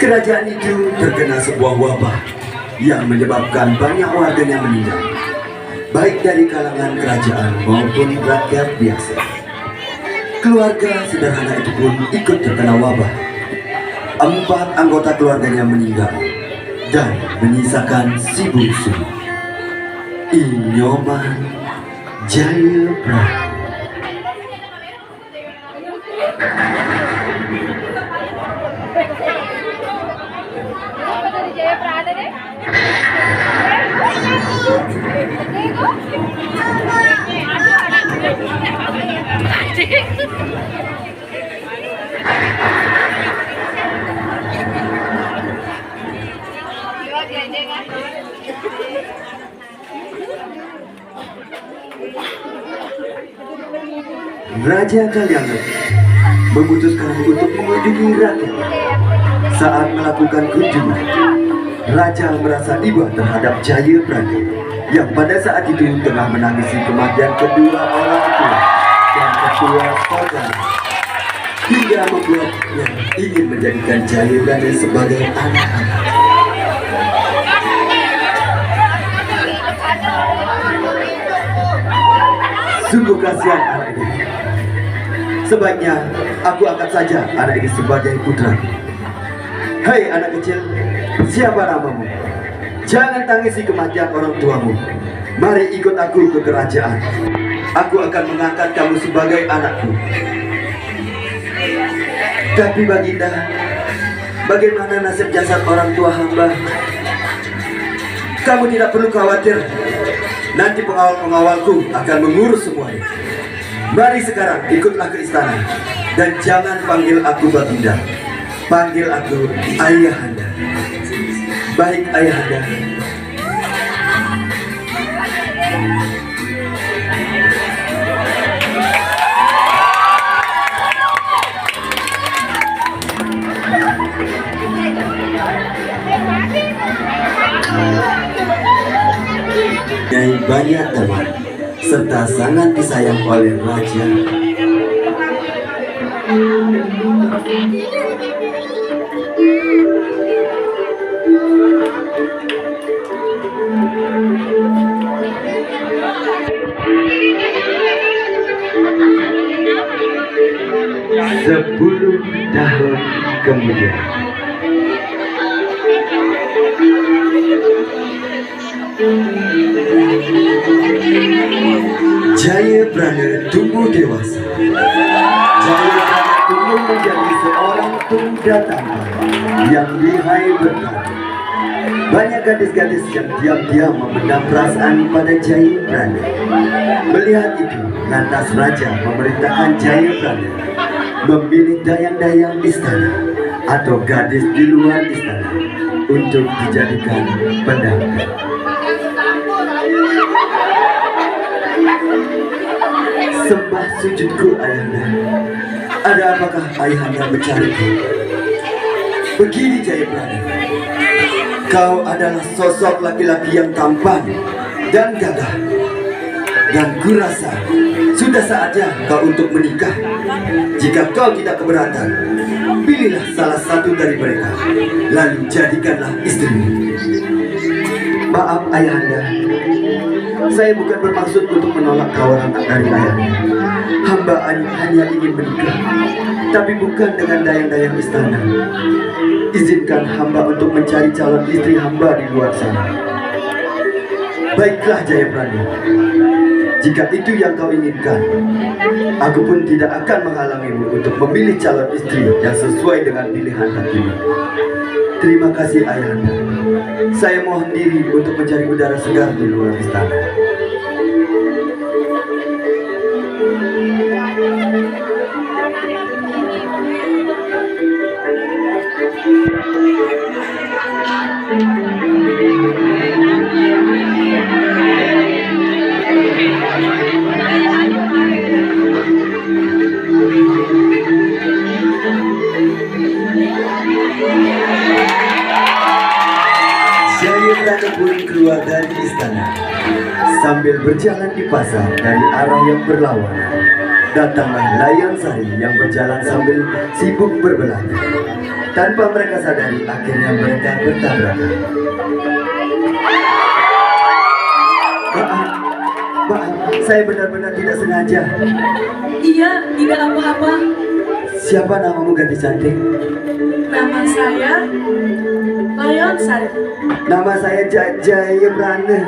Kerajaan itu terkena sebuah wabah yang menyebabkan banyak warganya meninggal, baik dari kalangan kerajaan maupun rakyat biasa. Keluarga sederhana itu pun ikut terkena wabah. 4 anggota keluarganya meninggal dan menyisakan si bungsu, Inyoman Jayapradha. Raja Kalyangata memutuskan untuk mengunjungi rakyat. Saat melakukan kunjungan, Raja merasa iba terhadap Jayapradha yang pada saat itu tengah menangisi kematian kedua orang tua dan kedua saudara, hingga membuatnya ingin menjadikan Jayapradha sebagai anak-anak. Sungguh kasihan anak ini. Sebaiknya aku angkat saja anak ini sebagai putra. Hei anak kecil, siapa namamu? Jangan tangisi kematian orang tuamu. Mari ikut aku ke kerajaan. Aku akan mengangkat kamu sebagai anakku. Tapi Baginda, bagaimana nasib jasad orang tua hamba? Kamu tidak perlu khawatir. Nanti pengawal-pengawalku akan mengurus semuanya. Mari sekarang ikutlah ke istana. Dan jangan panggil aku Baginda, panggil aku Ayahanda. Baik Ayahanda. Nyai banyak teman serta sangat disayang oleh raja. Sepuluh tahun kemudian, Jayapradha tumbuh dewasa. Jayapradha tumbuh menjadi seorang pemuda tampan yang lihai bertarung. Banyak gadis-gadis yang diam-diam memendam perasaan pada Jayapradha. Melihat itu, lantas raja memerintahkan Jayapradha memilih dayang-dayang istana atau gadis di luar istana untuk dijadikan pendamping. Sembah sujudku Ayahanda. Ada apakah Ayahanda mencariku? Begini Jayapradha, kau adalah sosok laki-laki yang tampan dan gagah, dan kurasa sudah saatnya kau untuk menikah. Jika kau tidak keberatan, pilihlah salah satu dari mereka, lalu jadikanlah istrimu. Maaf Ayahanda, saya bukan bermaksud untuk menolak tawaran dari Ayahanda. Hamba hanya ingin menikah, tapi bukan dengan dayang-dayang istana. Izinkan hamba untuk mencari calon istri hamba di luar sana. Baiklah Jayapradha, jika itu yang kau inginkan, aku pun tidak akan menghalangimu untuk memilih calon istri yang sesuai dengan pilihan hatimu. Terima kasih Ayahanda. Saya mohon diri untuk mencari udara segar di luar istana. Jayapradha pun keluar dari istana sambil berjalan di pasar dari arah yang berlawanan. datanglah Layon Sari yang berjalan sambil sibuk berbelanja. Tanpa mereka sadari, akhirnya mereka bertabrakan. Maaf, saya benar-benar tidak sengaja. Iya, tidak apa-apa. Siapa namamu, gadis cantik? Nama saya Layon Sari. Nama saya Jaya Brana.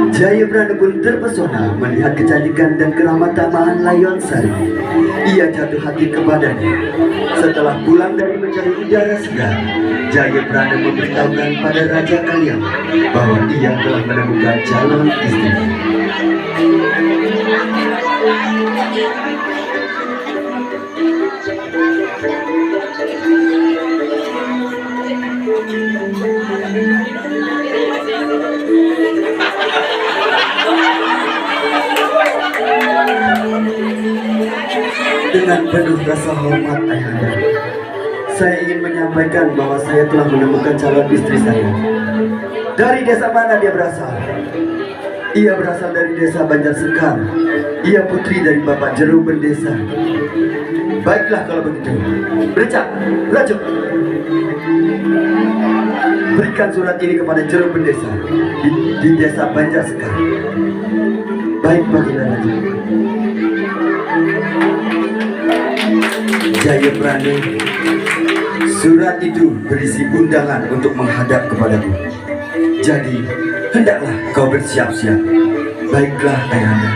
Jaya Brana pun terpesona melihat kecantikan dan keramat tamahan Layon Sari. Ia jatuh hati kepadanya. Setelah pulang dari mencari udara segar, Jaya Brana memberitahukan pada Raja Kalyang bahwa ia telah menemukan calon istri. Dengan penuh rasa hormat ayahanda, saya ingin menyampaikan bahwa saya telah menemukan calon istri saya. Dari desa mana dia berasal? Ia berasal dari desa Banjar Sekar. Ia putri dari Bapak Jeru Bendesa. Baiklah kalau begitu. Bercak, Rajuk, berikan surat ini kepada Jeru Bendesa di desa Banjar Sekar. Baik, Baginda Raja. Jaya Brana, surat itu berisi undangan untuk menghadap kepadaku. Jadi, hendaklah kau bersiap-siap. Baiklah, ayahanda.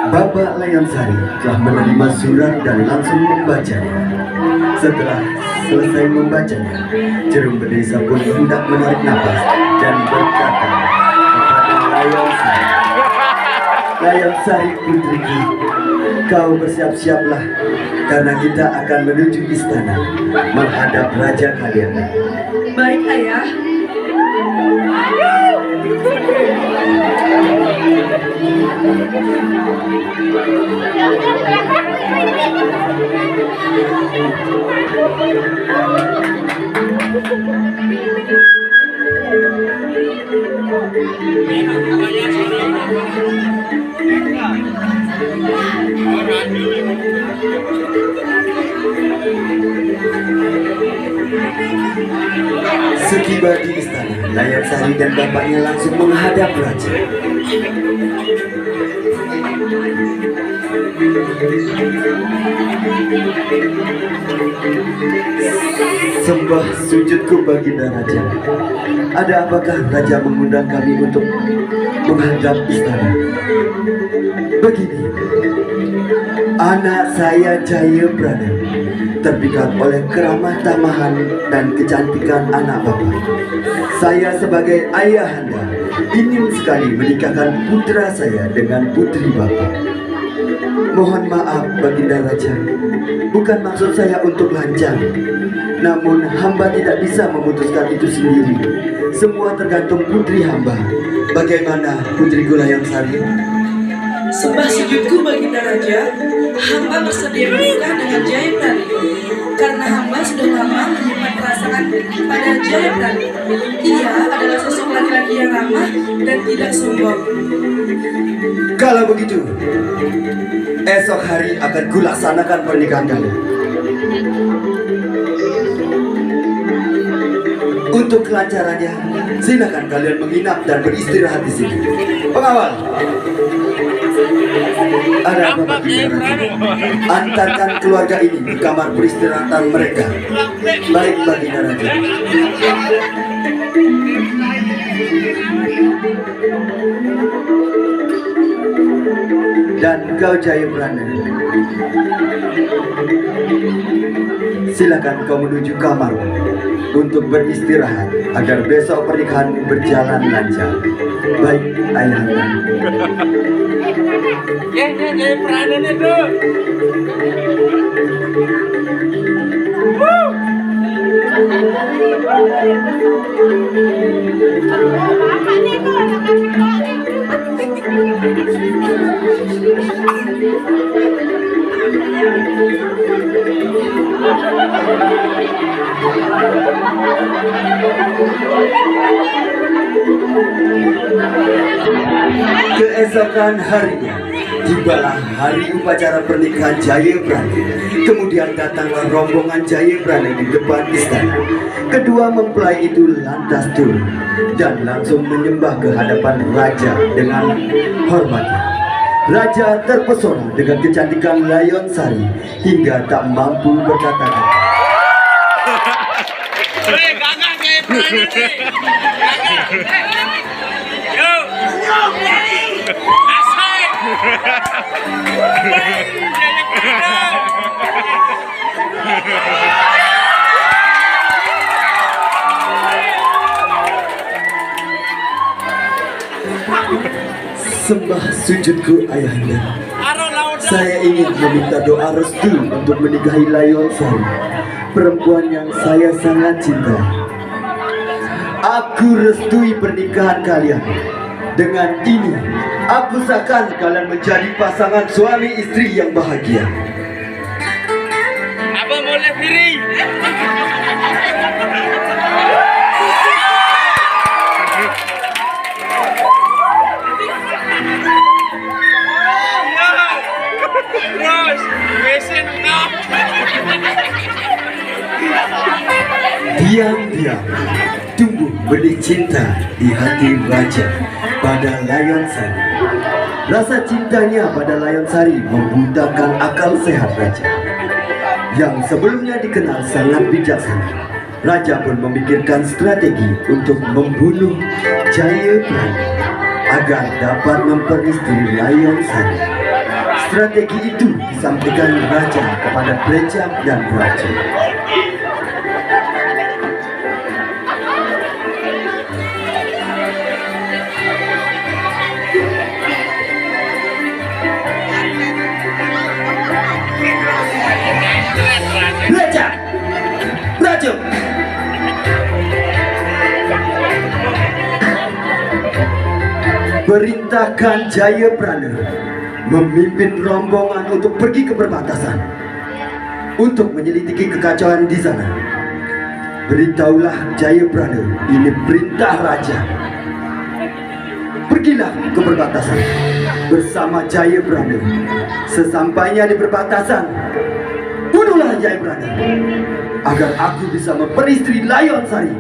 Bapak Layon Sari telah menerima surat dan langsung membacanya. Setelah selesai membacanya, Jeru Bendesa pun hendak menarik nafas dan berkata kepada Layon Sari, "Layon Sari putriku, kau bersiap-siaplah karena kita akan menuju istana menghadap Raja Kalyang." Baik, Ayah. Setiba di istana, Layon Sari dan bapaknya langsung menghadap raja. Sembah sujudku Baginda Raja. Ada apakah raja mengundang kami untuk menghadap istana? Begini, anak saya Jaya Brana terpikat oleh keramah tamahan dan kecantikan anak bapak. Saya sebagai ayahanda ingin sekali menikahkan putra saya dengan putri bapak. Mohon maaf Baginda Raja, bukan maksud saya untuk lancang. Namun hamba tidak bisa memutuskan itu sendiri. Semua tergantung putri hamba. Bagaimana putriku Layon Sari? Sembah sujudku Baginda Raja, hamba bersedia menikah dengan Jaya Brana karena hamba sudah lama menyimpan perasaan pada Jaya Brana. Ia adalah sosok laki-laki yang ramah dan tidak sombong. Kalau begitu, esok hari akan kulaksanakan pernikahan kalian. Untuk kelancarannya, silakan kalian menginap dan beristirahat di sini. Pengawal, ada apa Baginda Raja? Antarkan keluarga ini di kamar peristirahatan mereka. Baik Baginda Raja. Dan kau Jaya Brana, silakan kau menuju kamar untuk beristirahat agar besok pernikahan berjalan lancar. Baik ayahanda. Jaya Brana itu. Keesokan harinya, tibalah hari upacara pernikahan Jayabrana. Kemudian datanglah rombongan Jayabrana di depan istana. Kedua mempelai itu lantas turun dan langsung menyembah ke hadapan raja dengan hormat. Raja terpesona dengan kecantikan Layon Sari hingga tak mampu berkata-kata. Sembah sujudku ayahanda. Saya ingin meminta doa restu untuk menikahi Layon Sari, perempuan yang saya sangat cintai. Aku restui pernikahan kalian. Dengan ini, aku sahkan kalian menjadi pasangan suami istri yang bahagia. Abang boleh piring. Terus, mesin enggak. Diam-diam tumbuh benih cinta di hati raja pada Layon Sari. Rasa cintanya pada Layon Sari membutakan akal sehat raja, yang sebelumnya dikenal sangat bijaksana. Raja pun memikirkan strategi untuk membunuh Jayabrana agar dapat memperistri Layon Sari. Strategi itu disampaikan raja kepada Brejak dan Raja. Raja, Raja, perintahkan Jayabrana memimpin rombongan untuk pergi ke perbatasan untuk menyelidiki kekacauan di sana. Beritahulah Jayabrana, ini perintah raja. Pergilah ke perbatasan bersama Jayabrana. Sesampainya di perbatasan, bunuhlah Jayabrana agar aku bisa memperistri Layon Sari.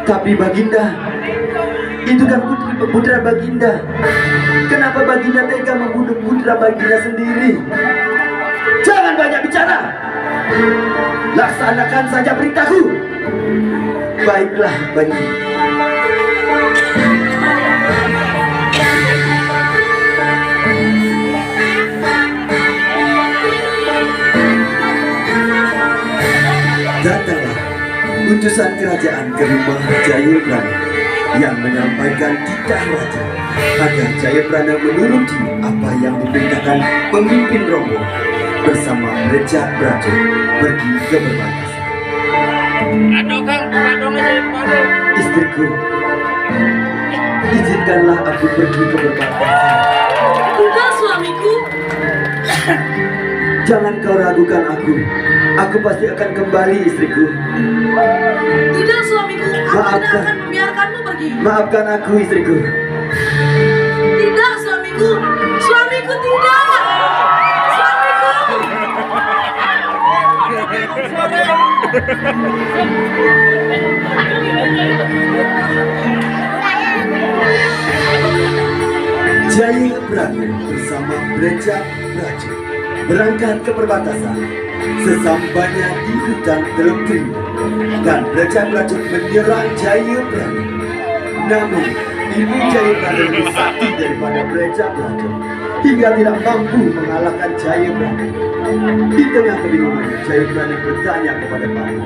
Tapi Baginda, itu kan putra Baginda. Kenapa Baginda tega membunuh putra Baginda sendiri? Jangan banyak bicara. Laksanakan saja perintahku. Baiklah, Baginda. Datanglah utusan kerajaan ke rumah Jayabrana yang menyampaikan titah raja agar Jayabrana menuruti apa yang diperintahkan pemimpin rombongan bersama Brejak Braja pergi ke perbatasan. Aduh Kang, aduh aja. Istriku, izinkanlah aku pergi ke perbatasan. Tidak, suamiku. Jangan kau ragukan aku. Aku pasti akan kembali, istriku. Tidak, suamiku. Aku tidak Maafkan. akan membiarkanmu pergi. Maafkan aku, istriku. Tidak, suamiku. Suamiku tidak. Suamiku. Jayabrana bersama Brejak Braja berangkat ke perbatasan. Sesampainya di hutan Teluk Kering dan Brejak Braja menyerang Jayabrana. Namun ibu Jayabrana lebih sakti daripada Brejak Braja hingga tidak mampu mengalahkan Jayabrana. Di tengah kebingungan, Jayabrana bertanya kepada Pati.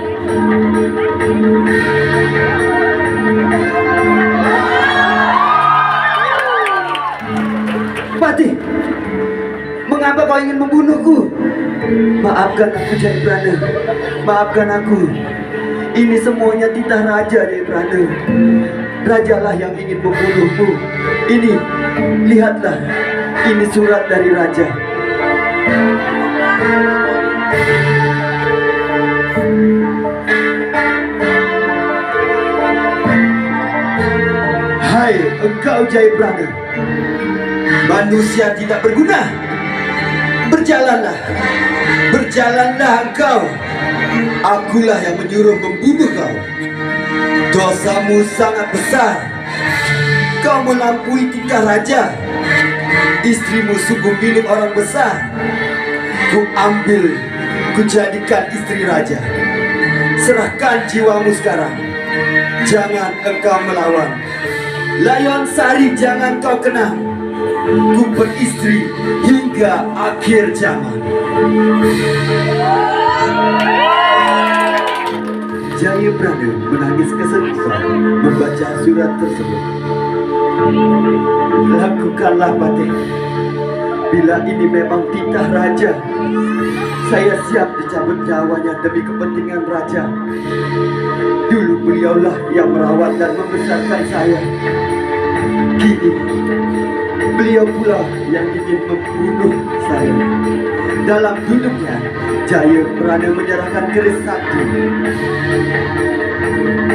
Pati, mengapa kau ingin membunuhku? Maafkan aku, Jayabrana. Maafkan aku. Ini semuanya titah raja Jayabrandu. Rajalah yang ingin membunuhmu. Ini, lihatlah, ini surat dari raja. Hai engkau Jayabrandu, manusia tidak berguna. Berjalanlah, berjalanlah engkau. Akulah yang menyuruh membunuh kau. Dosamu sangat besar. Kau melampaui titah raja. Istrimu sungguh milik orang besar. Ku ambil, ku jadikan istri raja. Serahkan jiwamu sekarang. Jangan engkau melawan. Layon Sari jangan kau kenang. Ku beristri hingga akhir zaman. Jayabrandu menangis kesejukan membaca surat tersebut. Lakukanlah Patih. Bila ini memang titah raja, saya siap dicabut nyawanya demi kepentingan raja. Dulu beliaulah yang merawat dan membesarkan saya. Kini beliau pula yang ingin membunuh saya. Dalam duduknya, Jayabrandu menyerahkan keris sakti.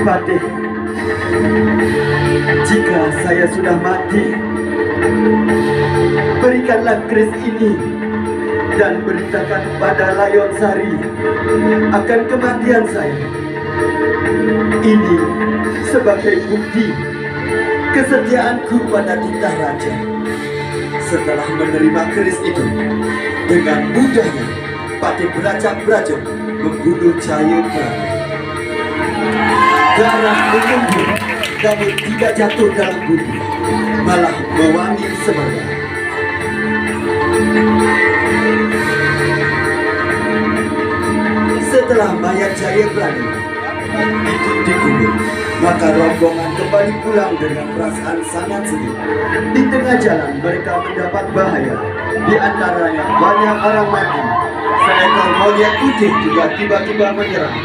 Patih, jika saya sudah mati, berikanlah keris ini dan beritakan kepada Layon Sari akan kematian saya. Ini sebagai bukti kesetiaanku pada titah raja. Setelah menerima keris itu, dengan mudahnya Patih beracak-beracuk membunuh Jayabrandu. Darah mengumpul, namun tidak jatuh dalam bumi, malah mewangi semerbak. Setelah mayat Jayabrandu itu dikubur, maka rombongan kembali pulang dengan perasaan sangat sedih. Di tengah jalan mereka mendapat bahaya. Di antaranya banyak orang mati. Seekor monyet putih juga tiba-tiba menyerang.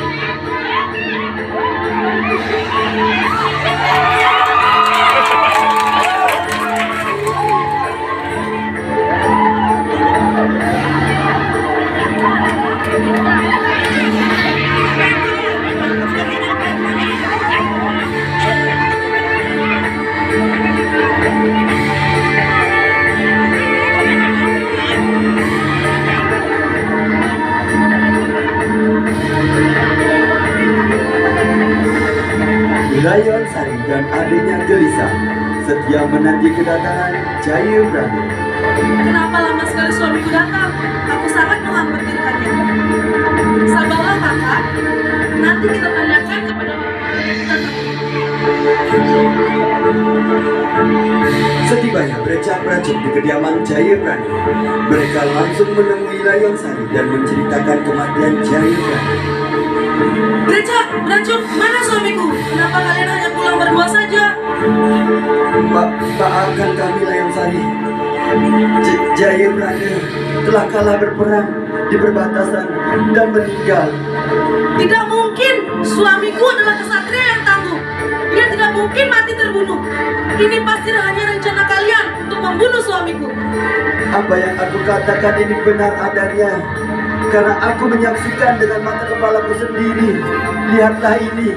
Layon Sari dan adiknya gelisah setia menanti kedatangan Jayabrandu. Kenapa lama sekali suamiku datang? Aku sangat mengkhawatirkannya. Sabarlah kakak, nanti kita tanyakan kepada Setibanya beracak-beracuk di kediaman Jayabrandu, mereka langsung menemui Layon Sari dan menceritakan kematian Jayabrandu. Beracak, mana suamiku? Kenapa kalian hanya pulang berdua saja? Maafkan kami Layon Sari. Jayabrandu telah kalah berperang di perbatasan dan meninggal. Tidak mungkin, suamiku adalah kesatria yang tangguh. Dia tidak mungkin mati terbunuh. Ini pasti hanya rencana kalian untuk membunuh suamiku. Apa yang aku katakan ini benar adanya, karena aku menyaksikan dengan mata kepalaku sendiri. Lihatlah ini.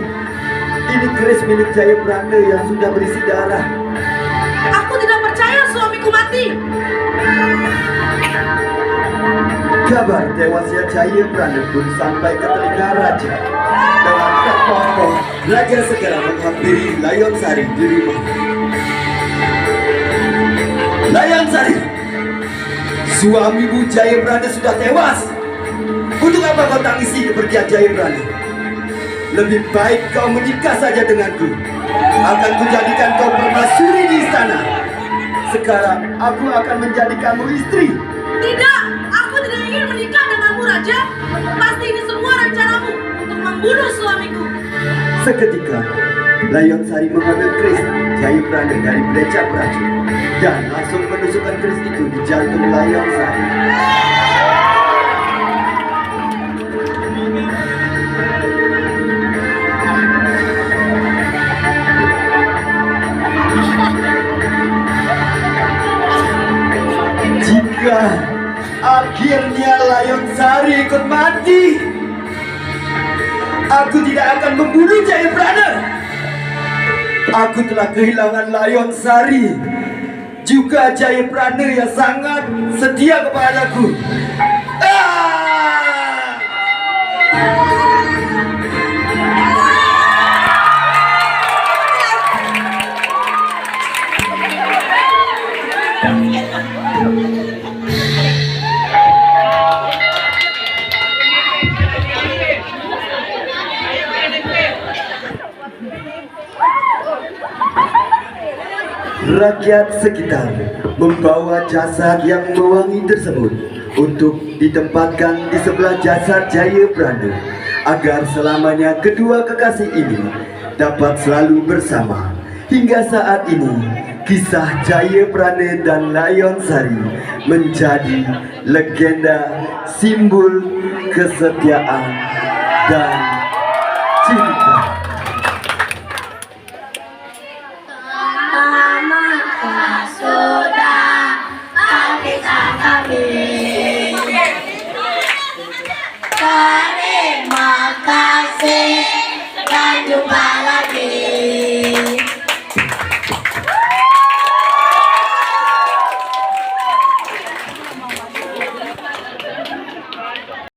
Ini keris milik Jayabrandu yang sudah berisi darah. Aku tidak percaya suamiku mati. Kabar tewasnya Jayabrandu pun sampai ke telinga raja. Dengan apa-apa, raja segera menghampiri Layon Sari di rumah. Layon Sari, suamimu Jayabrandu sudah tewas. Untuk apa kau tangisi kepergian Jayabrandu? Lebih baik kau menikah saja denganku. Akan kujadikan kau permaisuri di istana. Sekarang aku akan menjadikanmu istri. Tidak, aku tidak ingin menikah denganmu raja. Pasti ini semua rencanamu untuk membunuh suamiku. Seketika, Layon Sari mengambil keris Jayabrandu dari beracak-beracuk dan langsung menusukkan keris itu di jantung Layon Sari. Aku tidak akan membunuh Jayabrana. Aku telah kehilangan Layon Sari, juga Jayabrana yang sangat setia kepadaku. Rakyat sekitar membawa jasad yang mewangi tersebut untuk ditempatkan di sebelah jasad Jayabrana agar selamanya kedua kekasih ini dapat selalu bersama. Hingga saat ini kisah Jayabrana dan Layon Sari menjadi legenda, simbol kesetiaan dan